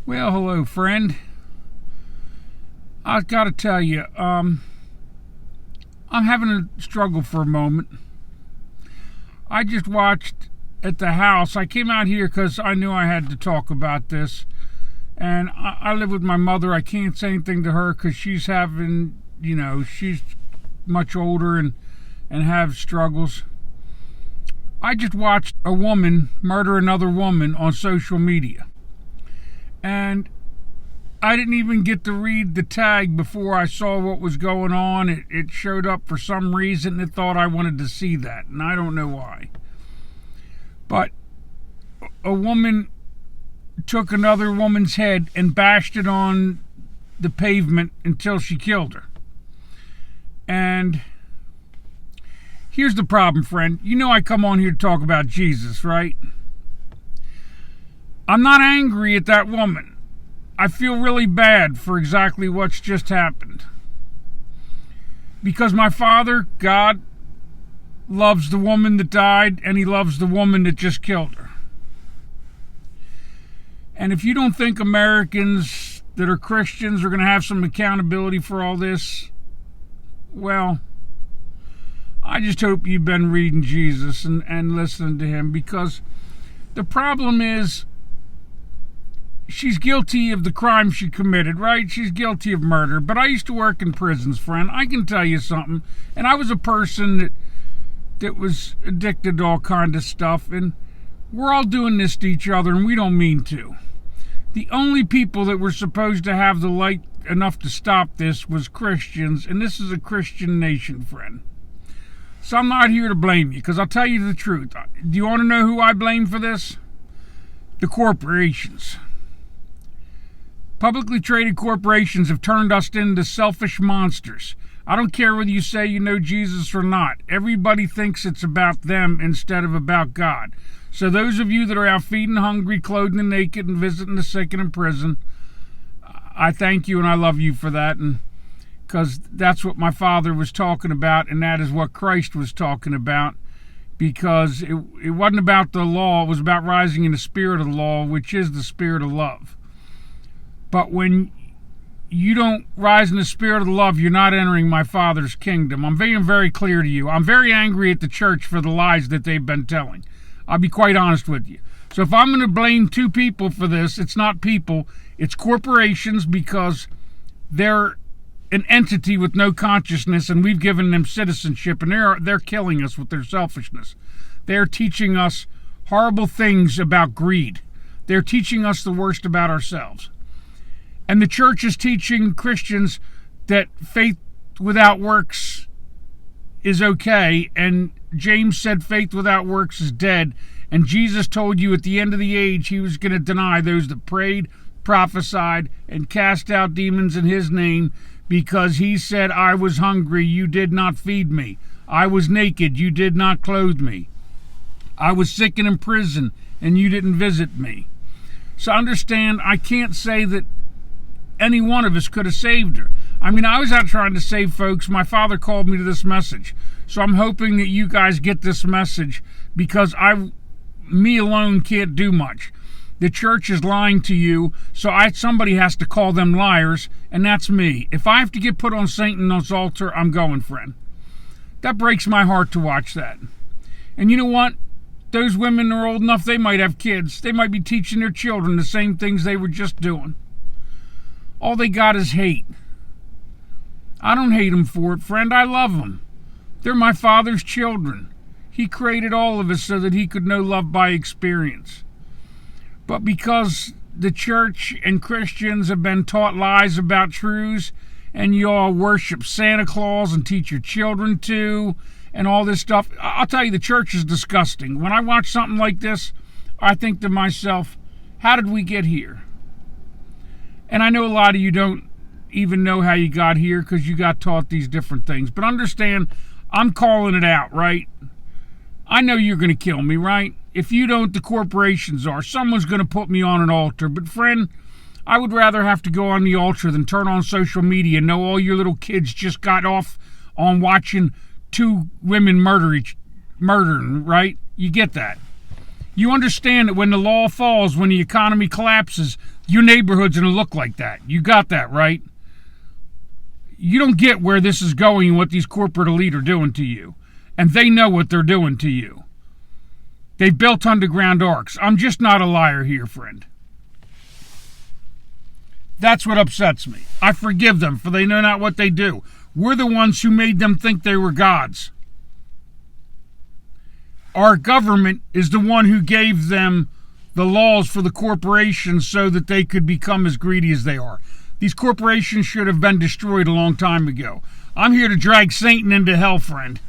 Well, hello, friend. I gotta tell you, I'm having a struggle for a moment. I just watched at the house. I came out here because I knew I had to talk about this. And I live with my mother. I can't say anything to her because she's having, she's much older and have struggles. I just watched a woman murder another woman on social media. And I didn't even get to read the tag before I saw what was going on. It showed up for some reason. It thought I wanted to see that, and I don't know why. But a woman took another woman's head and bashed it on the pavement until she killed her. And here's the problem, friend. You know I come on here to talk about Jesus, right? I'm not angry at that woman. I feel really bad for exactly what's just happened. Because my Father, God, loves the woman that died, and he loves the woman that just killed her. And if you don't think Americans that are Christians are going to have some accountability for all this, well, I just hope you've been reading Jesus and listening to him, because the problem is she's guilty of the crime she committed, right? She's guilty of murder. But I used to work in prisons, friend. I can tell you something. And I was a person that was addicted to all kind of stuff. And we're all doing this to each other, and we don't mean to. The only people that were supposed to have the light enough to stop this was Christians. And this is a Christian nation, friend. So I'm not here to blame you, because I'll tell you the truth. Do you want to know who I blame for this? The corporations. Publicly traded corporations have turned us into selfish monsters. I don't care whether you say you know Jesus or not. Everybody thinks it's about them instead of about God. So those of you that are out feeding the hungry, clothing the naked, and visiting the sick and in prison, I thank you and I love you for that. And because that's what my Father was talking about, and that is what Christ was talking about. Because it wasn't about the law, it was about rising in the spirit of the law, which is the spirit of love. But when you don't rise in the spirit of love, you're not entering my Father's kingdom. I'm being very clear to you. I'm very angry at the church for the lies that they've been telling. I'll be quite honest with you. So if I'm going to blame two people for this, it's not people, it's corporations, because they're an entity with no consciousness, and we've given them citizenship, and they're killing us with their selfishness. They're teaching us horrible things about greed. They're teaching us the worst about ourselves. And the church is teaching Christians that faith without works is okay. And James said faith without works is dead. And Jesus told you at the end of the age he was going to deny those that prayed, prophesied, and cast out demons in his name, because he said, I was hungry, you did not feed me. I was naked, you did not clothe me. I was sick and in prison, and you didn't visit me. So understand, I can't say that any one of us could have saved her. I mean, I was out trying to save folks. My Father called me to this message. So I'm hoping that you guys get this message, because me alone can't do much. The church is lying to you, so somebody has to call them liars, and that's me. If I have to get put on Satan's altar, I'm going, friend. That breaks my heart to watch that. And you know what? Those women are old enough, they might have kids. They might be teaching their children the same things they were just doing. All they got is hate. I don't hate them for it, friend. I love them. They're my Father's children. He created all of us so that he could know love by experience. But because the church and Christians have been taught lies about truths, and you all worship Santa Claus and teach your children to, and all this stuff, I'll tell you, the church is disgusting. When I watch something like this, I think to myself, how did we get here? And I know a lot of you don't even know how you got here because you got taught these different things. But understand, I'm calling it out, right? I know you're going to kill me, right? If you don't, the corporations are. Someone's going to put me on an altar. But friend, I would rather have to go on the altar than turn on social media and know all your little kids just got off on watching two women murdering, right? You get that. You understand that when the law falls, when the economy collapses, your neighborhood's going to look like that. You got that, right? You don't get where this is going and what these corporate elite are doing to you. And they know what they're doing to you. They've built underground arcs. I'm just not a liar here, friend. That's what upsets me. I forgive them, for they know not what they do. We're the ones who made them think they were gods. Our government is the one who gave them the laws for the corporations so that they could become as greedy as they are. These corporations should have been destroyed a long time ago. I'm here to drag Satan into hell, friend.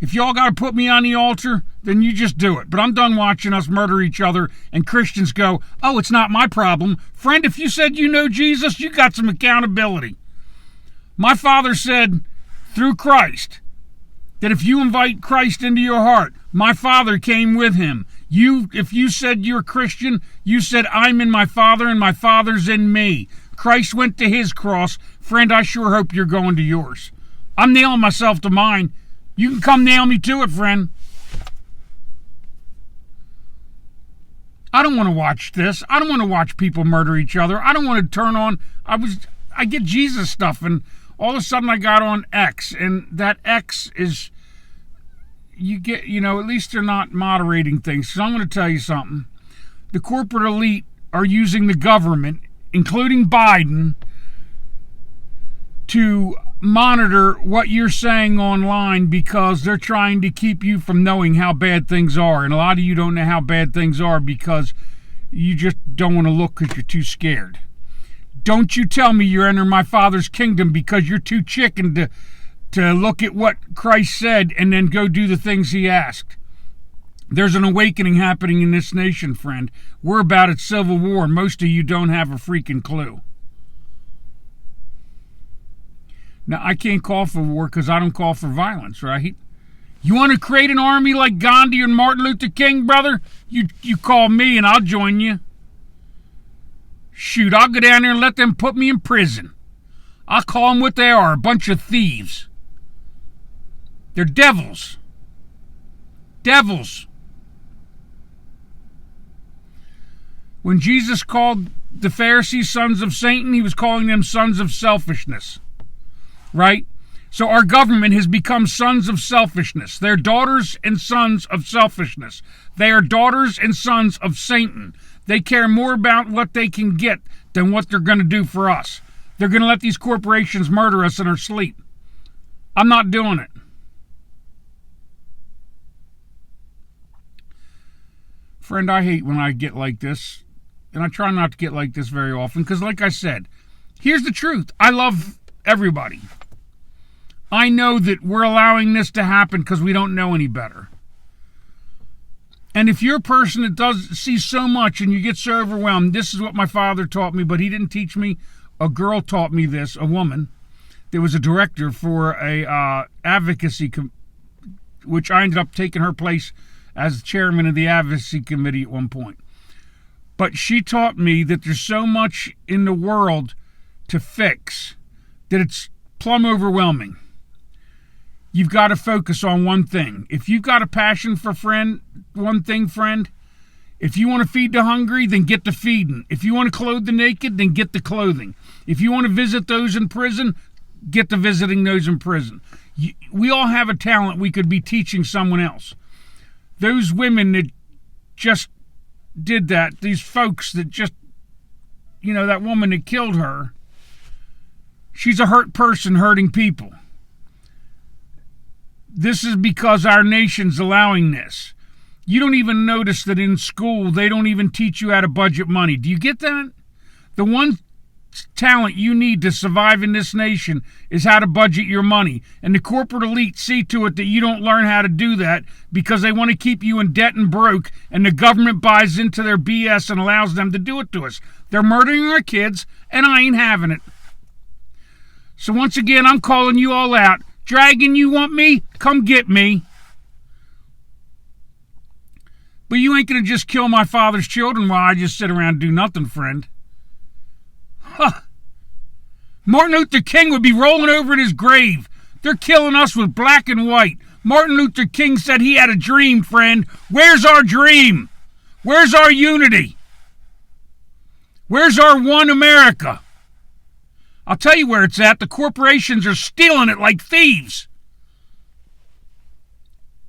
If y'all got to put me on the altar, then you just do it. But I'm done watching us murder each other and Christians go, oh, it's not my problem. Friend, if you said you know Jesus, you got some accountability. My father said through Christ that if you invite Christ into your heart, my Father came with him. If you said you're a Christian, you said I'm in my Father and my Father's in me. Christ went to his cross. Friend, I sure hope you're going to yours. I'm nailing myself to mine. You can come nail me to it, friend. I don't want to watch this. I don't want to watch people murder each other. I don't want to turn on. I get Jesus stuff, and all of a sudden I got on X, and that X is, at least they're not moderating things. So I'm going to tell you something. The corporate elite are using the government, including Biden, to monitor what you're saying online because they're trying to keep you from knowing how bad things are. And a lot of you don't know how bad things are because you just don't want to look because you're too scared. Don't you tell me you're entering my Father's kingdom because you're too chicken to look at what Christ said and then go do the things he asked. There's an awakening happening in this nation, friend. We're about at civil war, and most of you don't have a freaking clue. Now, I can't call for war because I don't call for violence, right? You want to create an army like Gandhi and Martin Luther King, brother? You call me and I'll join you. Shoot, I'll go down there and let them put me in prison. I'll call them what they are, a bunch of thieves. They're devils. Devils. When Jesus called the Pharisees sons of Satan, he was calling them sons of selfishness. Right? So our government has become sons of selfishness. They're daughters and sons of selfishness. They are daughters and sons of Satan. They care more about what they can get than what they're going to do for us. They're going to let these corporations murder us in our sleep. I'm not doing it. Friend, I hate when I get like this. And I try not to get like this very often because, like I said, here's the truth. I love everybody. I know that we're allowing this to happen because we don't know any better. And if you're a person that does see so much and you get so overwhelmed, this is what my father taught me, but he didn't teach me. A girl taught me this, a woman. There was a director for a advocacy, which I ended up taking her place as chairman of the advocacy committee at one point. But she taught me that there's so much in the world to fix that it's plumb overwhelming. You've got to focus on one thing. If you've got a passion for one thing, friend, if you want to feed the hungry, then get to feeding. If you want to clothe the naked, then get the clothing. If you want to visit those in prison, get to visiting those in prison. We all have a talent we could be teaching someone else. Those women that just did that, these folks that just, that woman that killed her, she's a hurt person hurting people. This is because our nation's allowing this. You don't even notice that in school, they don't even teach you how to budget money. Do you get that? The one talent you need to survive in this nation is how to budget your money. And the corporate elite see to it that you don't learn how to do that because they want to keep you in debt and broke, and the government buys into their BS and allows them to do it to us. They're murdering our kids, and I ain't having it. So once again, I'm calling you all out. Dragon, you want me? Come get me. But you ain't going to just kill my father's children while I just sit around and do nothing, friend. Huh. Martin Luther King would be rolling over in his grave. They're killing us with black and white. Martin Luther King said he had a dream, friend. Where's our dream? Where's our unity? Where's our one America? I'll tell you where it's at. The corporations are stealing it like thieves.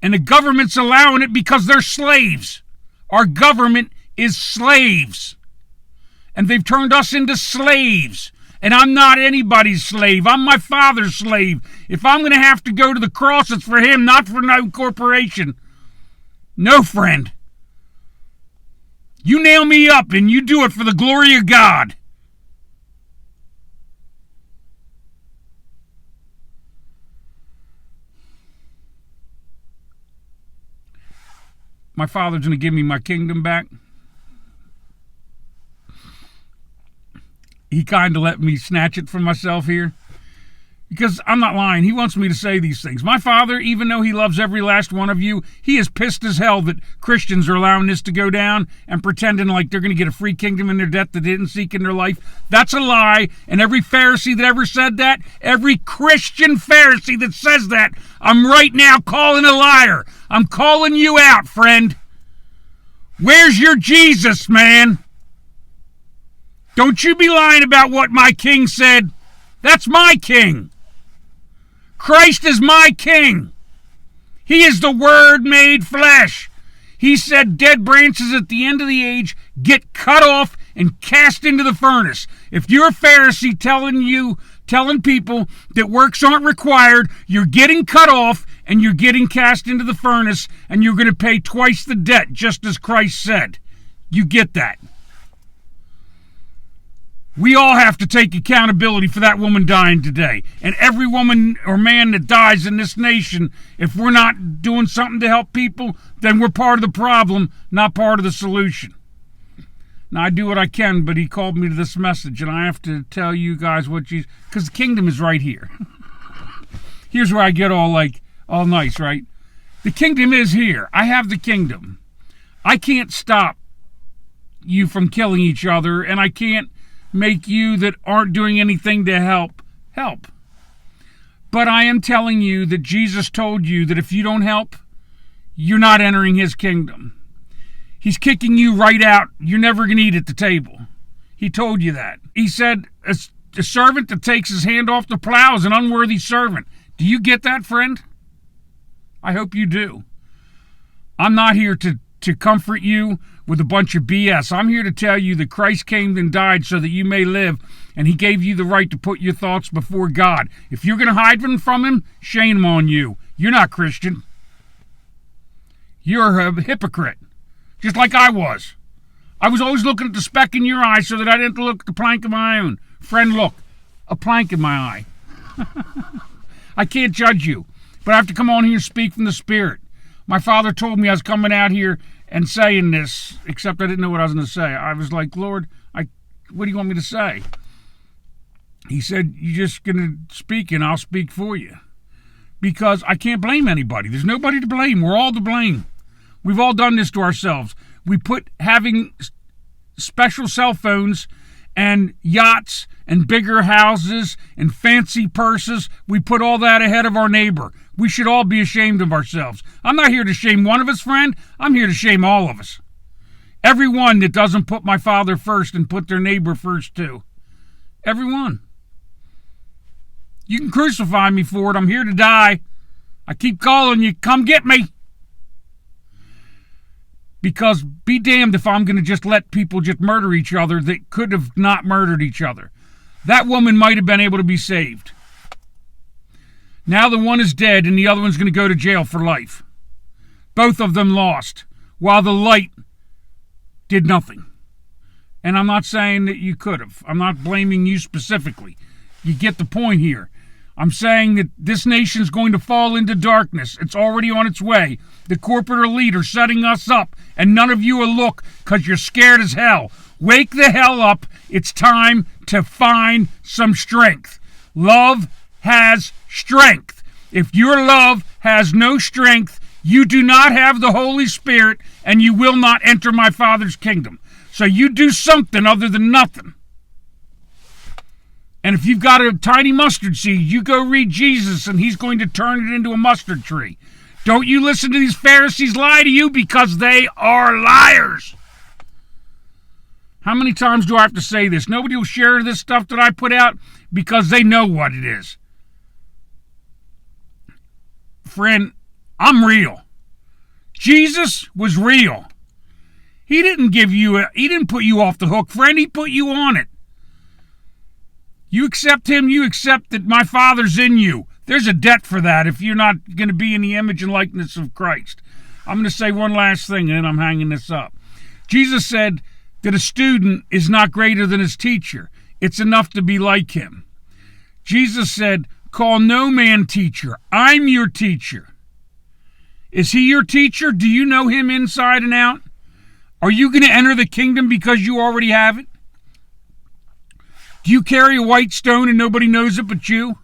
And the government's allowing it because they're slaves. Our government is slaves. And they've turned us into slaves. And I'm not anybody's slave. I'm my Father's slave. If I'm going to have to go to the cross, it's for him, not for no corporation. No, friend. You nail me up and you do it for the glory of God. My Father's going to give me my kingdom back. He kind of let me snatch it from myself here. Because I'm not lying. He wants me to say these things. My Father, even though he loves every last one of you, he is pissed as hell that Christians are allowing this to go down and pretending like they're going to get a free kingdom in their debt that they didn't seek in their life. That's a lie. And every Pharisee that ever said that, every Christian Pharisee that says that, I'm right now calling a liar. I'm calling you out, friend. Where's your Jesus, man? Don't you be lying about what my king said. That's my king. Christ is my king. He is the Word made flesh. He said dead branches at the end of the age get cut off and cast into the furnace. If you're a Pharisee telling people that works aren't required, you're getting cut off and you're getting cast into the furnace and you're going to pay twice the debt, just as Christ said. You get that. We all have to take accountability for that woman dying today. And every woman or man that dies in this nation, if we're not doing something to help people, then we're part of the problem, not part of the solution. Now, I do what I can, but he called me to this message, and I have to tell you guys what Jesus... Because the kingdom is right here. Here's where I get all nice, right? The kingdom is here. I have the kingdom. I can't stop you from killing each other, and I can't make you that aren't doing anything to help. But I am telling you that Jesus told you that if you don't help, you're not entering his kingdom. He's kicking you right out. You're never going to eat at the table. He told you that. He said a servant that takes his hand off the plow is an unworthy servant. Do you get that, friend? I hope you do. I'm not here to comfort you with a bunch of BS. I'm here to tell you that Christ came and died so that you may live, and he gave you the right to put your thoughts before God. If you're going to hide them from him, shame on you. You're not Christian. You're a hypocrite, just like I was. I was always looking at the speck in your eye so that I didn't look at the plank in my own. Friend, look, a plank in my eye. I can't judge you, but I have to come on here and speak from the Spirit. My Father told me I was coming out here and saying this, except I didn't know what I was going to say. I was like, Lord, what do you want me to say? He said, you're just going to speak and I'll speak for you. Because I can't blame anybody. There's nobody to blame. We're all to blame. We've all done this to ourselves. We put having special cell phones and yachts and bigger houses and fancy purses, we put all that ahead of our neighbor. We should all be ashamed of ourselves. I'm not here to shame one of us, friend. I'm here to shame all of us. Everyone that doesn't put my Father first and put their neighbor first too. Everyone. You can crucify me for it. I'm here to die. I keep calling you. Come get me. Because be damned if I'm going to just let people just murder each other that could have not murdered each other. That woman might have been able to be saved. Now the one is dead and the other one's going to go to jail for life. Both of them lost, while the light did nothing. And I'm not saying that you could have. I'm not blaming you specifically. You get the point here. I'm saying that this nation's going to fall into darkness. It's already on its way. The corporate elite are setting us up, and none of you will look because you're scared as hell. Wake the hell up. It's time to find some strength. Love has strength. If your love has no strength, you do not have the Holy Spirit, and you will not enter my Father's kingdom. So you do something other than nothing. And if you've got a tiny mustard seed, you go read Jesus, and he's going to turn it into a mustard tree. Don't you listen to these Pharisees lie to you, because they are liars. How many times do I have to say this? Nobody will share this stuff that I put out because they know what it is. Friend, I'm real. Jesus was real. He didn't put you off the hook, friend. He put you on it. You accept him, you accept that my Father's in you. There's a debt for that if you're not going to be in the image and likeness of Christ. I'm going to say one last thing, and then I'm hanging this up. Jesus said that a student is not greater than his teacher. It's enough to be like him. Jesus said, call no man teacher. I'm your teacher. Is he your teacher? Do you know him inside and out? Are you going to enter the kingdom because you already have it? Do you carry a white stone and nobody knows it but you?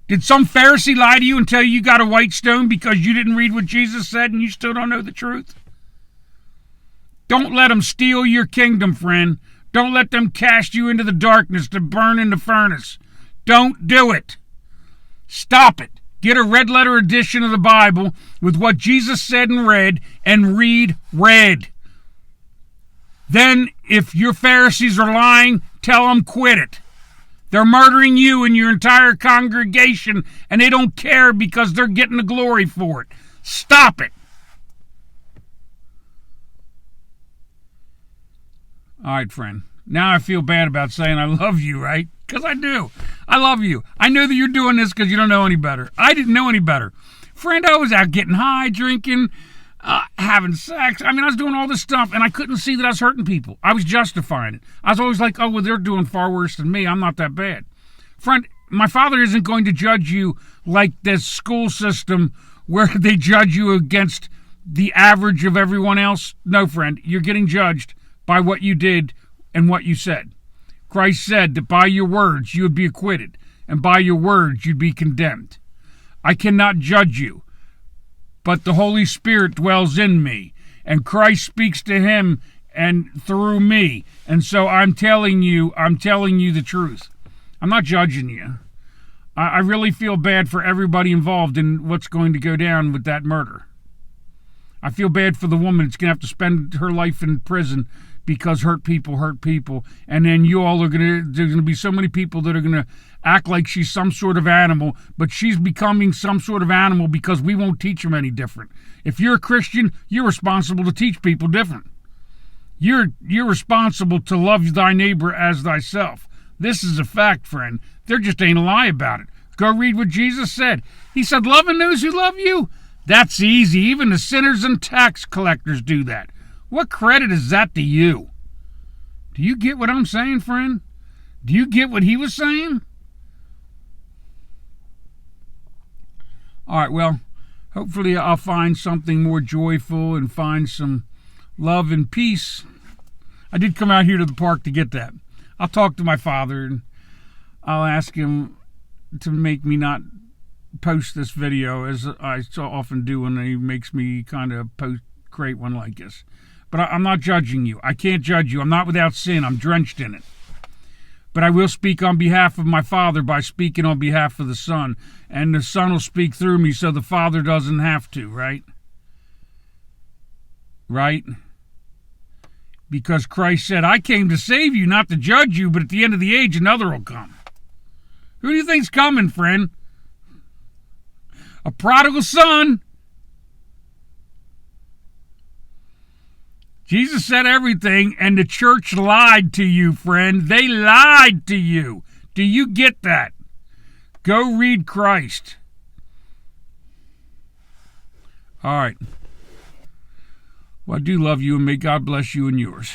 Did some Pharisee lie to you and tell you got a white stone because you didn't read what Jesus said and you still don't know the truth? Don't let them steal your kingdom, friend. Don't let them cast you into the darkness to burn in the furnace. Don't do it. Stop it. Get a red letter edition of the Bible with what Jesus said and read red. Then, if your Pharisees are lying, tell them quit it. They're murdering you and your entire congregation, and they don't care because they're getting the glory for it. Stop it. All right, friend. Now I feel bad about saying I love you, right? Because I do. I love you. I know that you're doing this because you don't know any better. I didn't know any better. Friend, I was out getting high, drinking, having sex. I was doing all this stuff, and I couldn't see that I was hurting people. I was justifying it. I was always like, oh, well, they're doing far worse than me. I'm not that bad. Friend, my Father isn't going to judge you like this school system where they judge you against the average of everyone else. No, friend, you're getting judged by what you did and what you said. Christ said that by your words you would be acquitted, and by your words you'd be condemned. I cannot judge you, but the Holy Spirit dwells in me, and Christ speaks to him and through me. And so I'm telling you the truth. I'm not judging you. I really feel bad for everybody involved in what's going to go down with that murder. I feel bad for the woman that's going to have to spend her life in prison because hurt people, and then there's going to be so many people that are going to act like she's some sort of animal, but she's becoming some sort of animal because we won't teach them any different. If you're a Christian, you're responsible to teach people different. You're responsible to love thy neighbor as thyself. This is a fact, friend. There just ain't a lie about it. Go read what Jesus said. He said, loving those who love you, that's easy. Even the sinners and tax collectors do that. What credit is that to you? Do you get what I'm saying, friend? Do you get what he was saying? All right, well, hopefully I'll find something more joyful and find some love and peace. I did come out here to the park to get that. I'll talk to my Father and I'll ask him to make me not post this video as I so often do when he makes me kind of create one like this. But I'm not judging you. I can't judge you. I'm not without sin. I'm drenched in it. But I will speak on behalf of my Father by speaking on behalf of the Son. And the Son will speak through me so the Father doesn't have to, right? Right? Because Christ said, I came to save you, not to judge you, but at the end of the age, another will come. Who do you think's coming, friend? A prodigal son. Jesus said everything, and the church lied to you, friend. They lied to you. Do you get that? Go read Christ. All right. Well, I do love you, and may God bless you and yours.